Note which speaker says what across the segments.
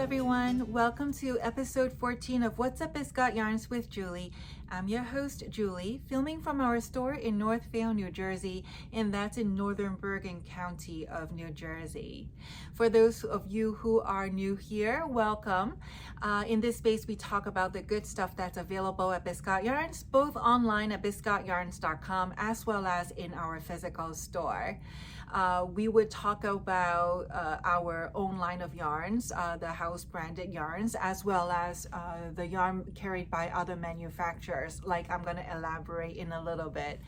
Speaker 1: everyone. Welcome to episode 14 of What's Up Biscotte Yarns with Julie. I'm your host, Julie, filming from our store in Northvale, New Jersey, and that's in northern Bergen County of New Jersey. For those of you who are new here, welcome. In this space, we talk about the good stuff that's available at Biscotte Yarns, both online at biscotteyarns.com as well as in our physical store. We would talk about our own line of yarns, the house branded yarns, as well as the yarn carried by other manufacturers, like I'm going to elaborate in a little bit.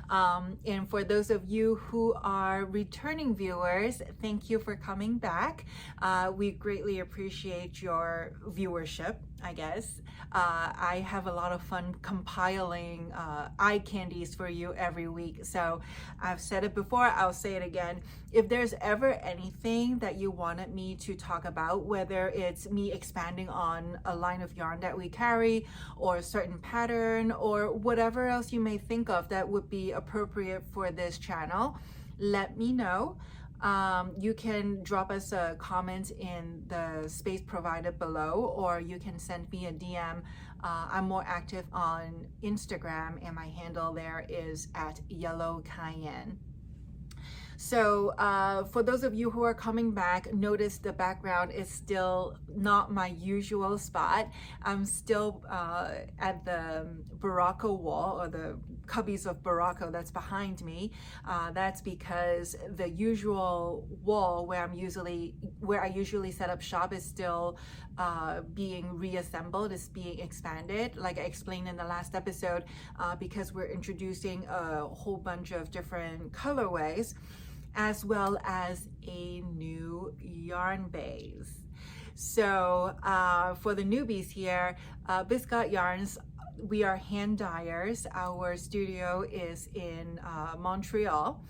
Speaker 1: And for those of you who are returning viewers, thank you for coming back. We greatly appreciate your viewership, I guess. I have a lot of fun compiling eye candies for you every week. So I've said it before, I'll say it again. If there's ever anything that you wanted me to talk about, whether it's me expanding on a line of yarn that we carry, or a certain pattern, or whatever else you may think of that would be appropriate for this channel, let me know. You can drop us a comment in the space provided below, or you can send me a DM. I'm more active on Instagram, and my handle there is @yellowcayenne. So for those of you who are coming back, notice the background is still not my usual spot. I'm still at the Barocco wall, or the cubbies of Barocco that's behind me. That's because the usual wall where I usually set up shop is still being reassembled, is being expanded, like I explained in the last episode, because we're introducing a whole bunch of different colorways, as well as a new yarn base. So for the newbies here, Biscotte Yarns, we are hand dyers. Our studio is in Montreal.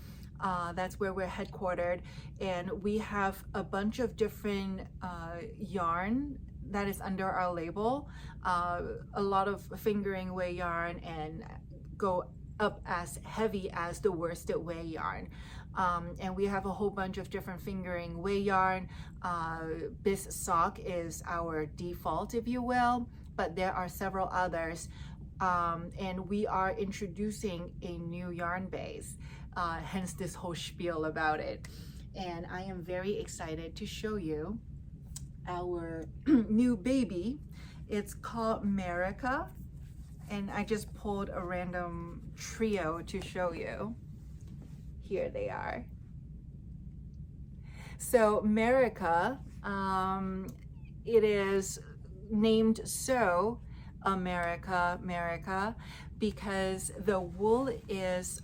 Speaker 1: That's where we're headquartered, and we have a bunch of different yarn that is under our label. A lot of fingering way yarn, and go up as heavy as the worsted way yarn. And we have a whole bunch of different fingering way yarn. Biscotte is our default, if you will, but there are several others. And we are introducing a new yarn base, hence this whole spiel about it. And I am very excited to show you our new baby. It's called America, and I just pulled a random trio to show you. Here they are. So America, it is named so, America, because the wool is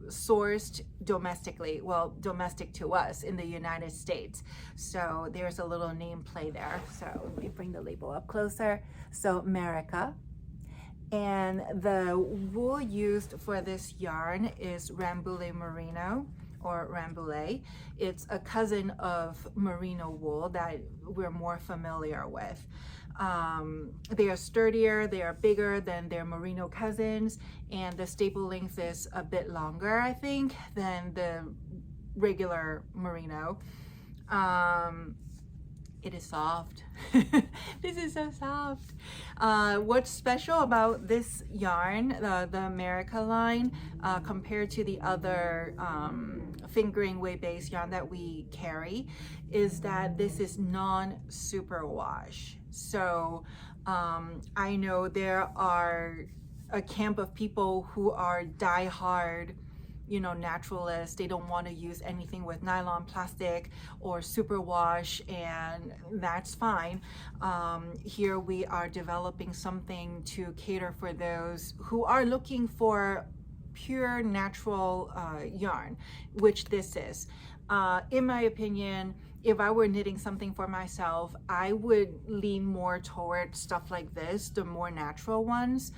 Speaker 1: sourced domestically, well, domestic to us in the United States. So there's a little name play there. So let me bring the label up closer. So America. And the wool used for this yarn is Rambouillet Merino, or Rambouillet. It's a cousin of merino wool that we're more familiar with. They are sturdier, they are bigger than their merino cousins, and the staple length is a bit longer, I think, than the regular merino. It is soft. This is so soft. What's special about this yarn, the America line, compared to the other fingering way base yarn that we carry, is that this is non-superwash. So I know there are a camp of people who are die-hard, naturalists. They don't want to use anything with nylon, plastic, or superwash, and that's fine. Here we are developing something to cater for those who are looking for pure natural yarn, which this is. In my opinion, if I were knitting something for myself, I would lean more toward stuff like this, the more natural ones.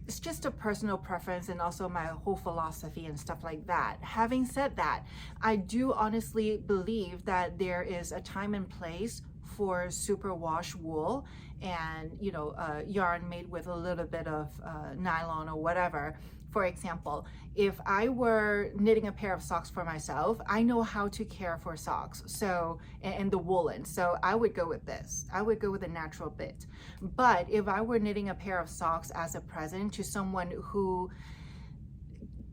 Speaker 1: It's just a personal preference, and also my whole philosophy and stuff like that. Having said that, I do honestly believe that there is a time and place for superwash wool, and yarn made with a little bit of nylon or whatever For example, if I were knitting a pair of socks for myself, I know how to care for socks, so, and the woolen, so I would go with this. I would go with a natural bit. But if I were knitting a pair of socks as a present to someone who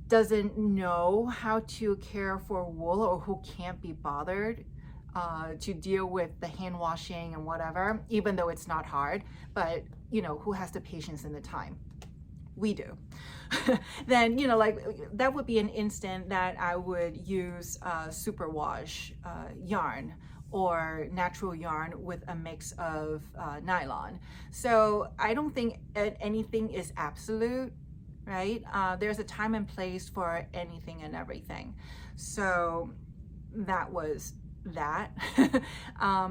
Speaker 1: doesn't know how to care for wool, or who can't be bothered to deal with the hand washing and whatever, even though it's not hard, but you know, who has the patience and the time? We do. Then, you know, like that would be an instant that I would use superwash yarn or natural yarn with a mix of nylon. So I don't think anything is absolute, right? There's a time and place for anything and everything. So that was that.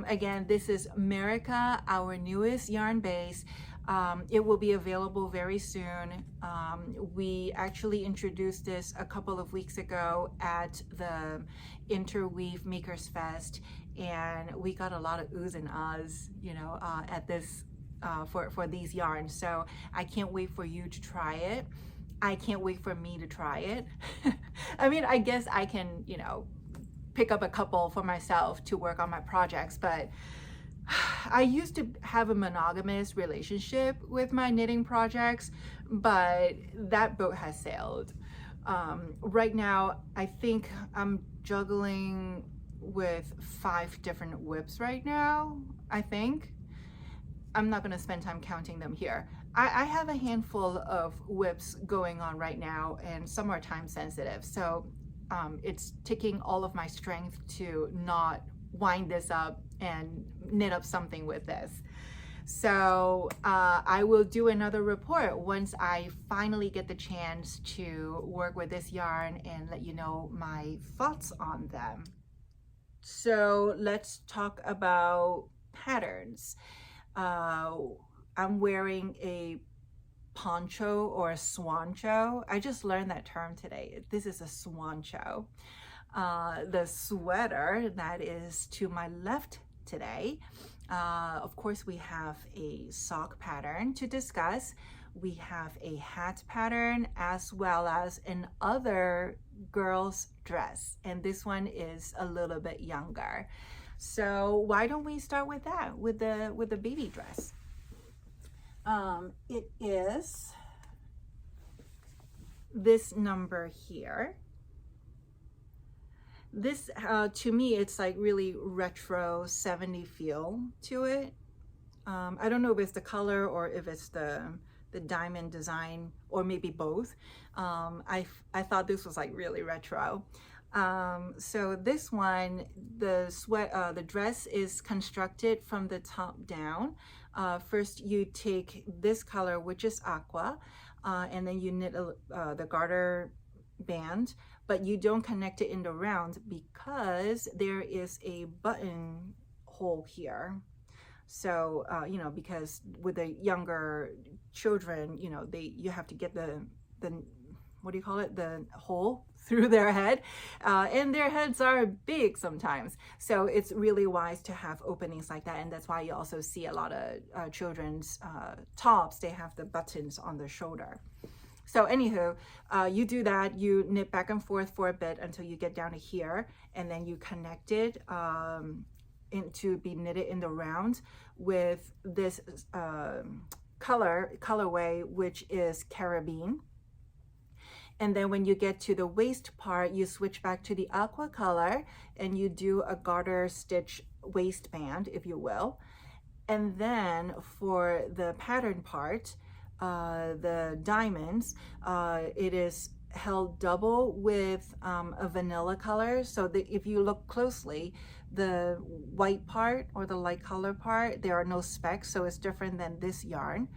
Speaker 1: Again, this is America, our newest yarn base. It will be available very soon. We actually introduced this a couple of weeks ago at the Interweave Makers Fest, and we got a lot of oohs and ahs, you know, at this for these yarns. So I can't wait for you to try it. I can't wait for me to try it. I mean, I guess I can, you know, pick up a couple for myself to work on my projects, but I used to have a monogamous relationship with my knitting projects, but that boat has sailed. Right now, I think I'm juggling with 5 different whips right now, I think. I'm not gonna spend time counting them here. I have a handful of whips going on right now, and some are time sensitive. So it's taking all of my strength to not wind this up and knit up something with this. So I will do another report once I finally get the chance to work with this yarn and let you know my thoughts on them. So let's talk about patterns. I'm wearing a poncho or a swancho. I just learned that term today. This is a swancho. The sweater that is to my left today, of course, we have a sock pattern to discuss. We have a hat pattern as well as an other girl's dress, and this one is a little bit younger. So why don't we start with that, with the baby dress? It is this number here. This, to me, it's like really retro 70s feel to it. I don't know if it's the color or if it's the diamond design, or maybe both. I thought this was like really retro. So this one, the dress is constructed from the top down. First you take this color, which is aqua, and then you knit the garter band, but you don't connect it in the round because there is a button hole here. So you know, because with the younger children, you know, you have to get the what do you call it, the hole through their head, and their heads are big sometimes, so it's really wise to have openings like that. And that's why you also see a lot of children's tops, they have the buttons on the shoulder. So anywho, you do that, you knit back and forth for a bit until you get down to here, and then you connect it to be knitted in the round with this colorway, which is carabine. And then when you get to the waist part, you switch back to the aqua color and you do a garter stitch waistband, if you will. And then for the pattern part, the diamonds, it is held double with a vanilla color. So that if you look closely, the white part or the light color part, there are no specks, so it's different than this yarn.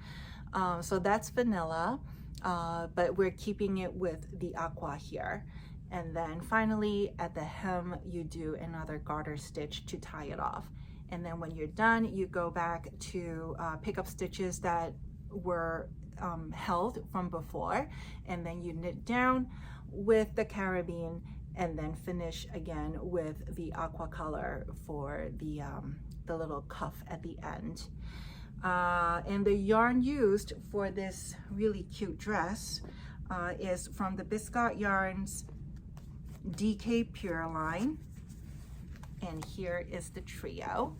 Speaker 1: So that's vanilla. But we're keeping it with the aqua here. And then finally at the hem, you do another garter stitch to tie it off. And then when you're done, you go back to pick up stitches that were held from before, and then you knit down with the carabine and then finish again with the aqua color for the little cuff at the end. And the yarn used for this really cute dress is from the Biscotte Yarns DK Pure line. And here is the trio.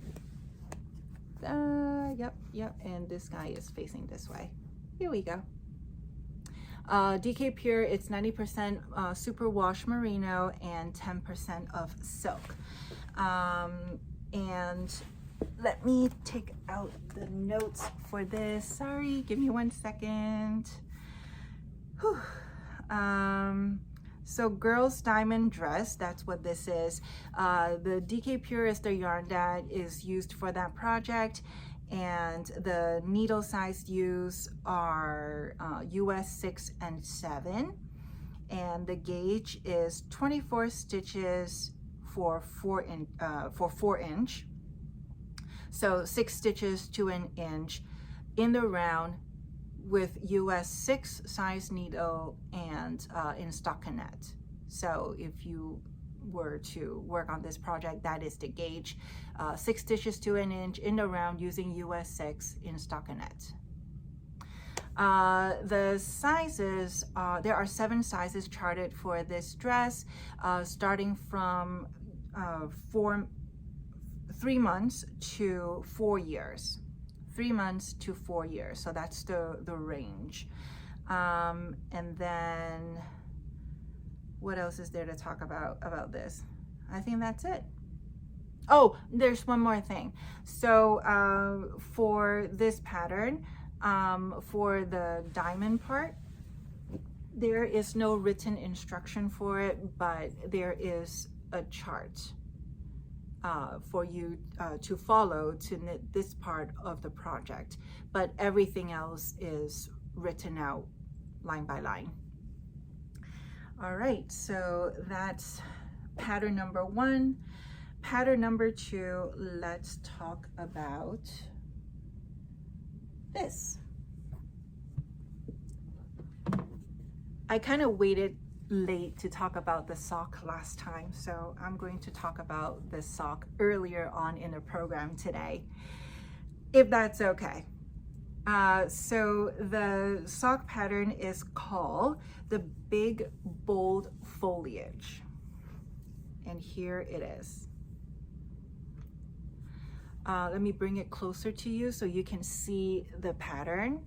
Speaker 1: Yep, and this guy is facing this way. Here we go. DK Pure, it's 90% superwash merino and 10% of silk. And let me take out the notes for this. Sorry, give me 1 second. Whew. So girls diamond dress, that's what this is. The DK Pure is the yarn that is used for that project, and the needle size used are US 6 and 7, and the gauge is 24 stitches for 4 inch. So 6 stitches to an inch in the round, with US 6 size needle and in stockinette. So if you were to work on this project, that is the gauge. 6 stitches to an inch in the round using US 6 in stockinette. The sizes, there are 7 sizes charted for this dress, starting from 3 months to 4 years. 3 months to 4 years, so that's the range. And then what else is there to talk about this? I think that's it. Oh, there's one more thing. So for this pattern, for the diamond part, there is no written instruction for it, but there is a chart for you to follow to knit this part of the project, but everything else is written out line by line. All right, so that's pattern number 1. Pattern number 2, let's talk about this. I kind of waited late to talk about the sock last time, so I'm going to talk about this sock earlier on in the program today, if that's okay. So the sock pattern is called the Big Bold Foliage, and here it is. Let me bring it closer to you so you can see the pattern.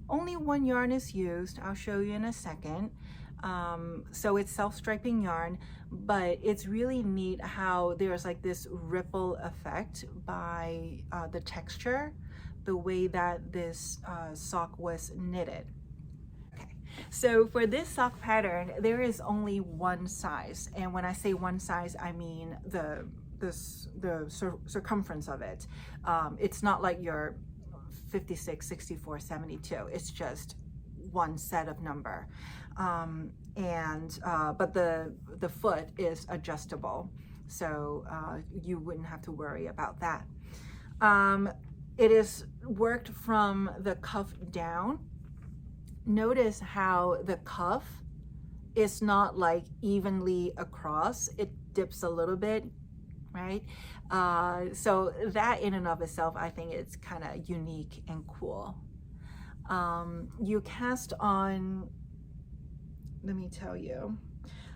Speaker 1: Only 1 yarn is used. I'll show you in a second. So it's self-striping yarn, but it's really neat how there's like this ripple effect by the texture, the way that this sock was knitted. Okay, so for this sock pattern, there is only 1 size, and when I say 1 size, I mean the circumference of it. It's not like your 56, 64, 72. It's just 1 set of number. But the foot is adjustable, so you wouldn't have to worry about that. It is worked from the cuff down. Notice how the cuff is not like evenly across, it dips a little bit, right? So that in and of itself, I think it's kind of unique and cool. You cast on, let me tell you,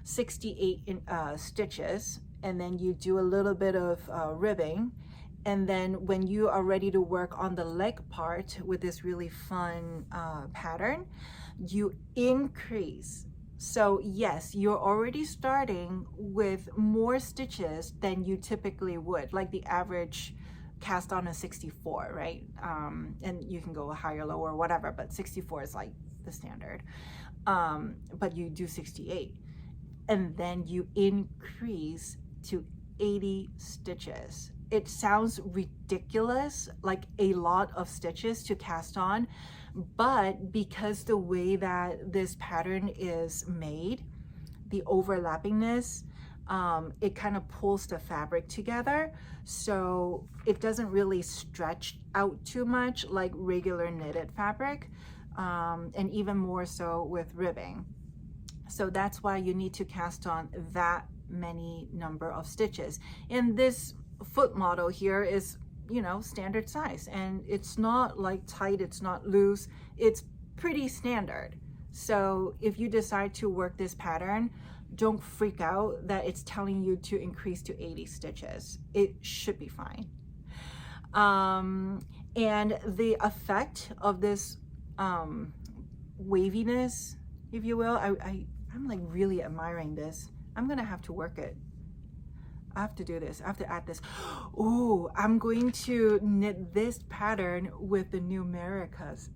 Speaker 1: 68 stitches, and then you do a little bit of ribbing, and then when you are ready to work on the leg part with this really fun pattern, you increase. So yes, you're already starting with more stitches than you typically would, like the average cast on a 64, right? And you can go higher, lower, whatever, but 64 is like the standard. But you do 68, and then you increase to 80 stitches. It sounds ridiculous, like a lot of stitches to cast on, but because the way that this pattern is made, the overlappingness, it kind of pulls the fabric together, so it doesn't really stretch out too much like regular knitted fabric, and even more so with ribbing. So that's why you need to cast on that many number of stitches. And this foot model here is, you know, standard size, and it's not like tight, it's not loose, it's pretty standard. So if you decide to work this pattern, don't freak out that it's telling you to increase to 80 stitches. It should be fine. And the effect of this waviness, if you will, I'm like really admiring this. I'm gonna have to work it. I have to do this. I have to add this. Oh, I'm going to knit this pattern with the Numerica's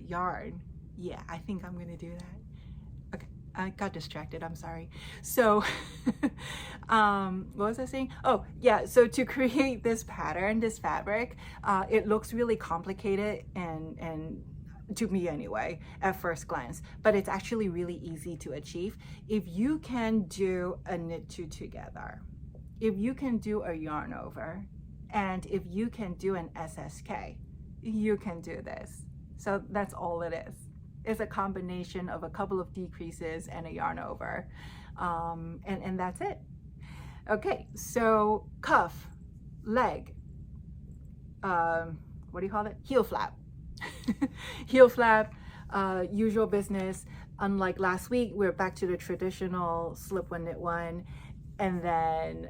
Speaker 1: yarn. Yeah, I think I'm gonna do that. Okay, I got distracted, I'm sorry. So what was I saying? Oh yeah, so to create this pattern, this fabric, it looks really complicated and to me anyway, at first glance, but it's actually really easy to achieve. If you can do a knit two together, if you can do a yarn over, and if you can do an SSK, you can do this. So that's all it is. It's a combination of a couple of decreases and a yarn over, and that's it. Okay, so cuff, leg, what do you call it? Heel flap. Heel flap, usual business. Unlike last week, we're back to the traditional slip one, knit one, and then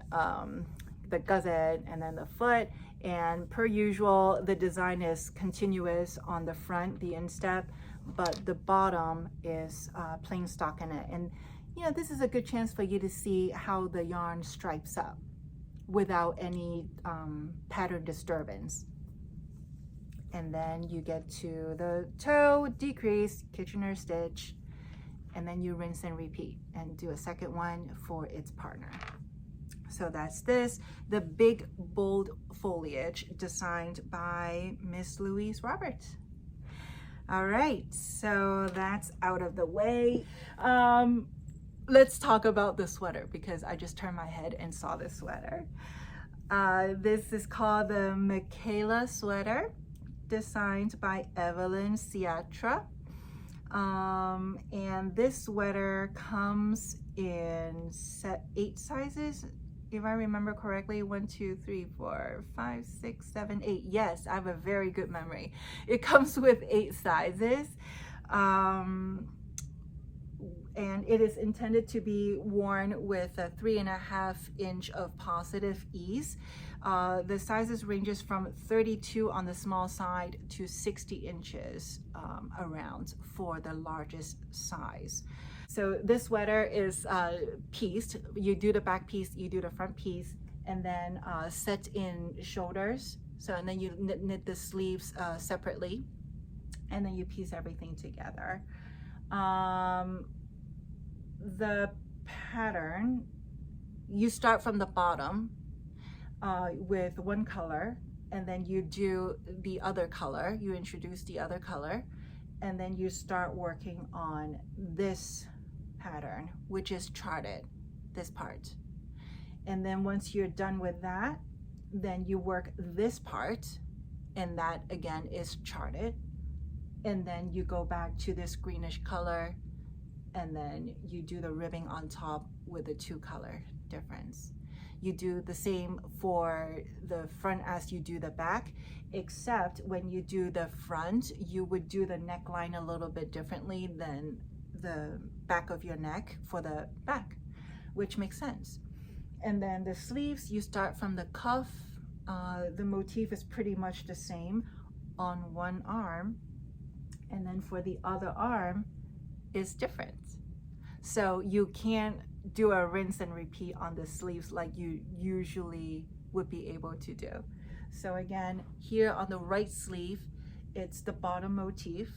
Speaker 1: the gusset, and then the foot. And per usual, the design is continuous on the front, the instep, but the bottom is plain stockinette. And you know, this is a good chance for you to see how the yarn stripes up without any pattern disturbance. And then you get to the toe, decrease, Kitchener stitch, and then you rinse and repeat and do a second one for its partner. So that's this, the big bold foliage designed by Miss Louise Roberts. All right, so that's out of the way. Let's talk about the sweater because I just turned my head and saw this sweater. This is called the Michaela Sweater, designed by Evelyn Sciatra. And this sweater comes in 8 sizes, if I remember correctly. 1, 2, 3, 4, 5, 6, 7, 8. Yes, I have a very good memory. It comes with 8 sizes. And it is intended to be worn with a 3.5 inch of positive ease. The sizes ranges from 32 on the small side to 60 inches around for the largest size. So this sweater is pieced. You do the back piece, you do the front piece, and then set in shoulders. So, and then you knit the sleeves separately, and then you piece everything together. The pattern, you start from the bottom with one color, and then you do the other color, you introduce the other color, and then you start working on this pattern, which is charted, this part. And then once you're done with that, then you work this part, and that again is charted. And then you go back to this greenish color, and then you do the ribbing on top with the 2 color difference. You do the same for the front as you do the back, except when you do the front, you would do the neckline a little bit differently than the back of your neck for the back, which makes sense. And then the sleeves, you start from the cuff. The motif is pretty much the same on one arm, and then for the other arm is different. So you can't do a rinse and repeat on the sleeves like you usually would be able to do. So again, here on the right sleeve, it's the bottom motif,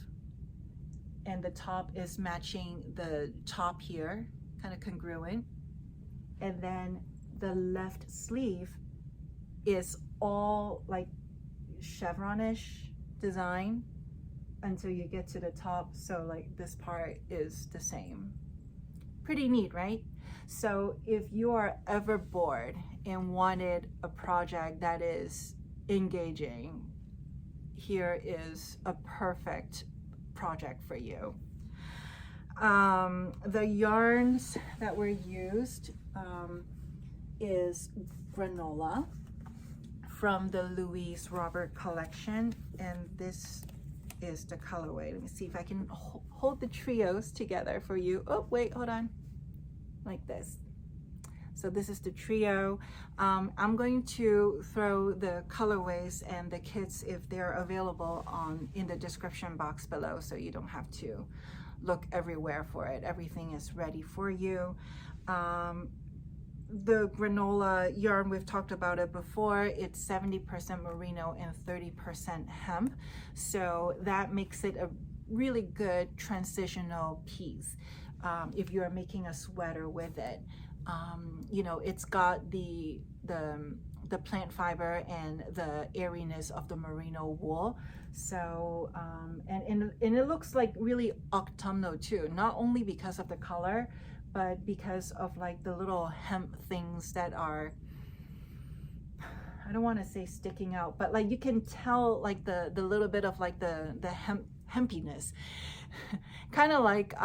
Speaker 1: and the top is matching the top here, kind of congruent. And then the left sleeve is all like chevronish design until you get to the top. So like this part is the same. Pretty neat, right? So if you are ever bored and wanted a project that is engaging, here is a perfect project for you. The yarns that were used is granola from the Louise Robert collection, and this is the colorway. Let me see if I can hold the trios together for you. Oh, wait, hold on. Like this. So this is the trio. I'm going to throw the colorways and the kits, if they're available, in the description box below, so you don't have to look everywhere for it. Everything is ready for you. The granola yarn, we've talked about it before. It's 70% merino and 30% hemp. So that makes it a really good transitional piece if you're making a sweater with it. You know, it's got the plant fiber and the airiness of the merino wool. So, and it looks like really autumnal too, not only because of the color, but because of like the little hemp things that are, I don't want to say sticking out, but like you can tell like the little bit of like the hempiness. Kind of like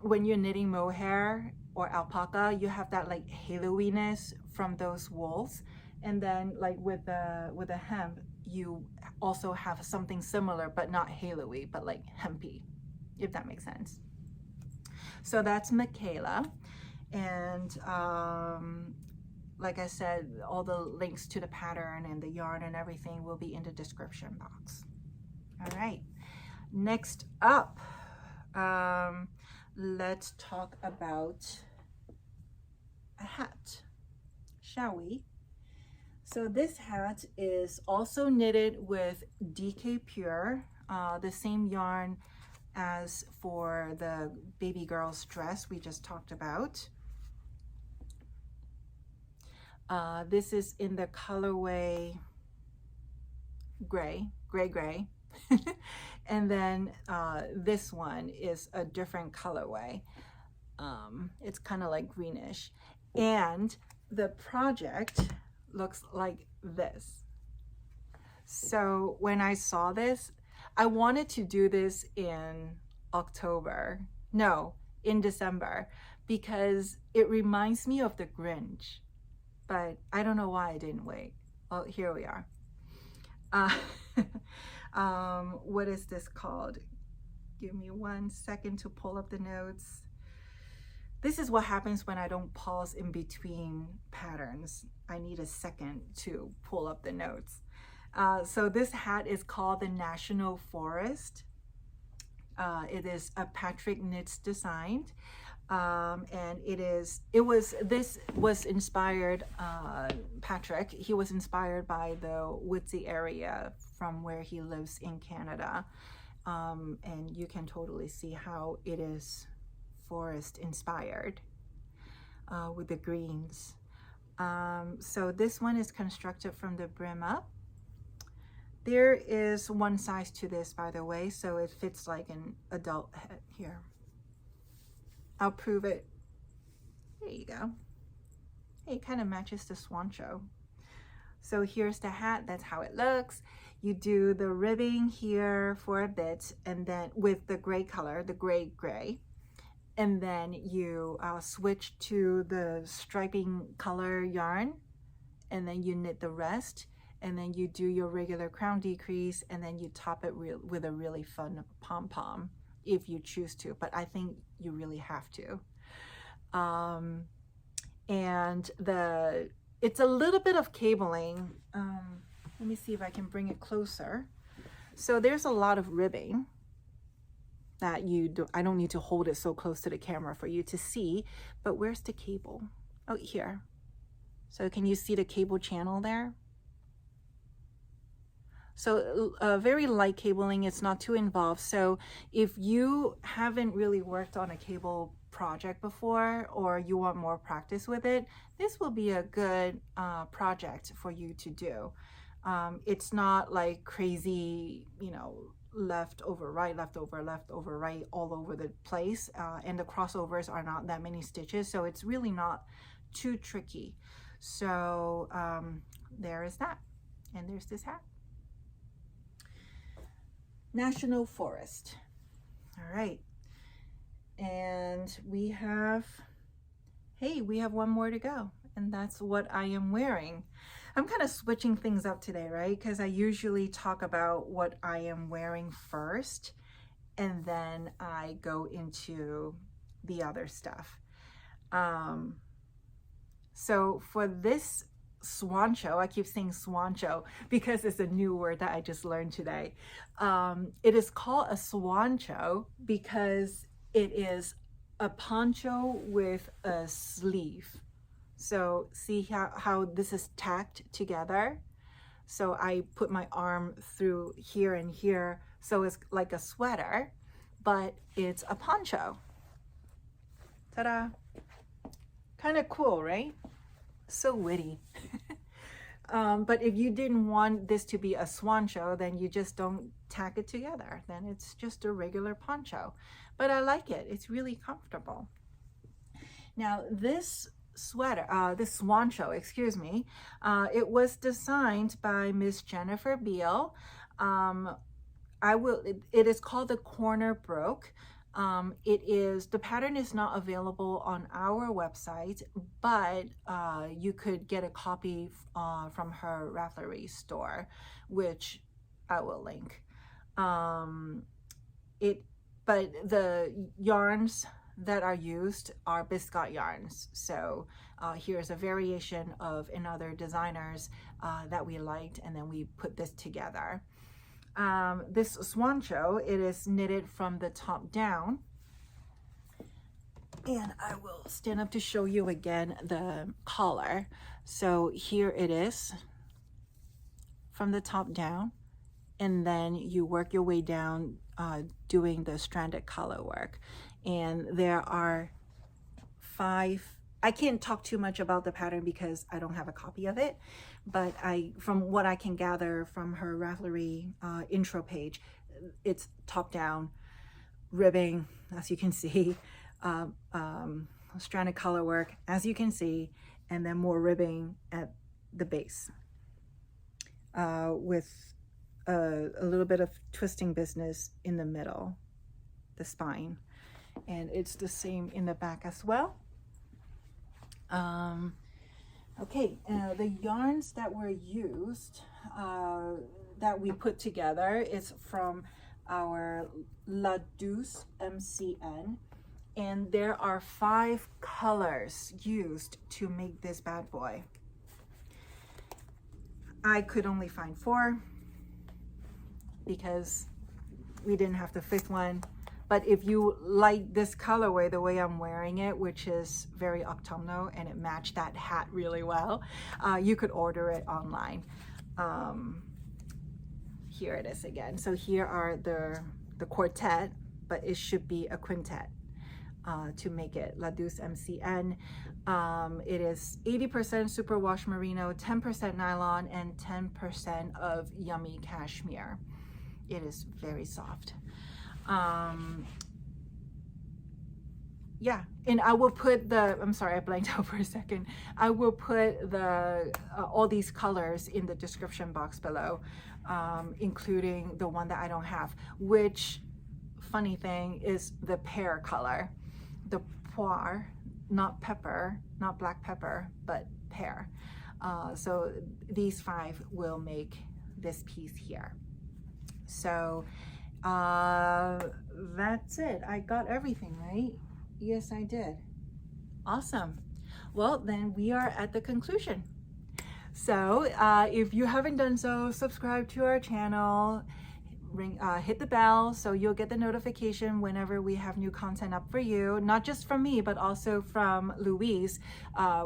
Speaker 1: when you're knitting mohair or alpaca, you have that like halo-iness from those wools, and then like with the hemp, you also have something similar, but not halo-y, but like hempy, if that makes sense. So that's Michaela, and like I said, all the links to the pattern and the yarn and everything will be in the description box. All right, next up, let's talk about a hat, shall we? So this hat is also knitted with DK Pure, the same yarn as for the baby girl's dress we just talked about. This is in the colorway gray. And then this one is a different colorway. It's kind of like greenish. And the project looks like this. So when I saw this, I wanted to do this in December, because it reminds me of the Grinch, but I don't know why I didn't wait. Well, here we are. What is this called? Give me 1 second to pull up the notes. This is what happens when I don't pause in between patterns. I need a second to pull up the notes. So this hat is called the National Forest. It is a Patrick Knits designed, and this was inspired, Patrick, he was inspired by the woodsy area from where he lives in Canada, and you can totally see how it is forest inspired with the greens. So this one is constructed from the brim up. There is one size to this, by the way, so it fits like an adult head here. I'll prove it. There you go. Hey, it kind of matches the swan show. So here's the hat. That's how it looks. You do the ribbing here for a bit, and then with the gray color, the gray, and then you switch to the striping color yarn, and then you knit the rest, and then you do your regular crown decrease, and then you top it with a really fun pom-pom if you choose to, but I think you really have to. And it's a little bit of cabling. Let me see if I can bring it closer. So there's a lot of ribbing that I don't need to hold it so close to the camera for you to see, but where's the cable? Oh, here. So can you see the cable channel there? So very light cabling, it's not too involved. So if you haven't really worked on a cable project before, or you want more practice with it, this will be a good project for you to do. It's not like crazy, you know, left over right, left over right, all over the place. And the crossovers are not that many stitches, so it's really not too tricky. So there is that. And there's this hat. National Forest. All right. And we have one more to go. and that's what I am wearing. I'm kind of switching things up today, right? Because I usually talk about what I am wearing first, and then I go into the other stuff. So for this swancho, I keep saying swancho because it's a new word that I just learned today. It is called a swancho because it is a poncho with a sleeve. So see how this is tacked together? So I put my arm through here and here, so it's like a sweater, but it's a poncho. Ta-da! Kind of cool, right? So witty. But if you didn't want this to be a swancho, then you just don't tack it together. Then it's just a regular poncho. But I like it. It's really comfortable. Now this sweater, this swancho, excuse me, it was designed by Miss Jennifer Beal. It is called the Corner Broke. The pattern is not available on our website, but you could get a copy from her Ravelry store, which I will link. But the yarns that are used are Biscotte yarns. So here's a variation of another designers that we liked, and then we put this together. This swancho, it is knitted from the top down, and I will stand up to show you again the collar. So here it is from the top down, and then you work your way down doing the stranded color work. And there are 5. I can't talk too much about the pattern because I don't have a copy of it, but from what I can gather from her Ravelry intro page, it's top down, ribbing, as you can see, stranded color work, as you can see, and then more ribbing at the base with a little bit of twisting business in the middle, the spine, and it's the same in the back as well. Okay, the yarns that were used, that we put together, is from our La Douce MCN, and there are 5 colors used to make this bad boy. I could only find 4 because we didn't have the 5th one. But if you like this colorway, the way I'm wearing it, which is very autumnal, and it matched that hat really well, you could order it online. Here it is again. So here are the quartet, but it should be a quintet to make it La Douce MCN. It is 80% superwash merino, 10% nylon, and 10% of yummy cashmere. It is very soft. Yeah, and I will put I'm sorry, I blanked out for a second. I will put all these colors in the description box below, including the one that I don't have, which, funny thing, is the pear color, the poire, not pepper, not black pepper, but pear. So these 5 will make this piece here. So that's it. I got everything right. Yes, I did. Awesome. Well, then we are at the conclusion. So if you haven't done so, subscribe to our channel, hit the bell so you'll get the notification whenever we have new content up for you, not just from me, but also from Louise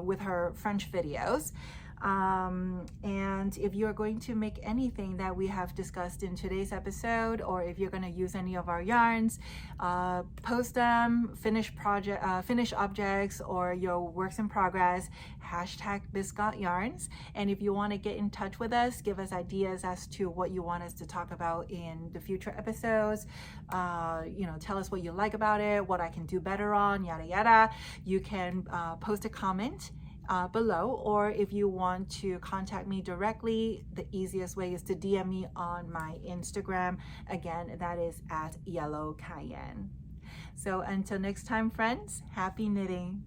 Speaker 1: with her French videos. And if you're going to make anything that we have discussed in today's episode, or if you're going to use any of our yarns, post them, finish objects, or your works in progress, #Biscotte Yarns. And if you want to get in touch with us, give us ideas as to what you want us to talk about in the future episodes, tell us what you like about it, what I can do better on, yada yada. You can post a comment below, or if you want to contact me directly, the easiest way is to DM me on my Instagram. Again, that is @yellowcayenne. So until next time, friends, happy knitting.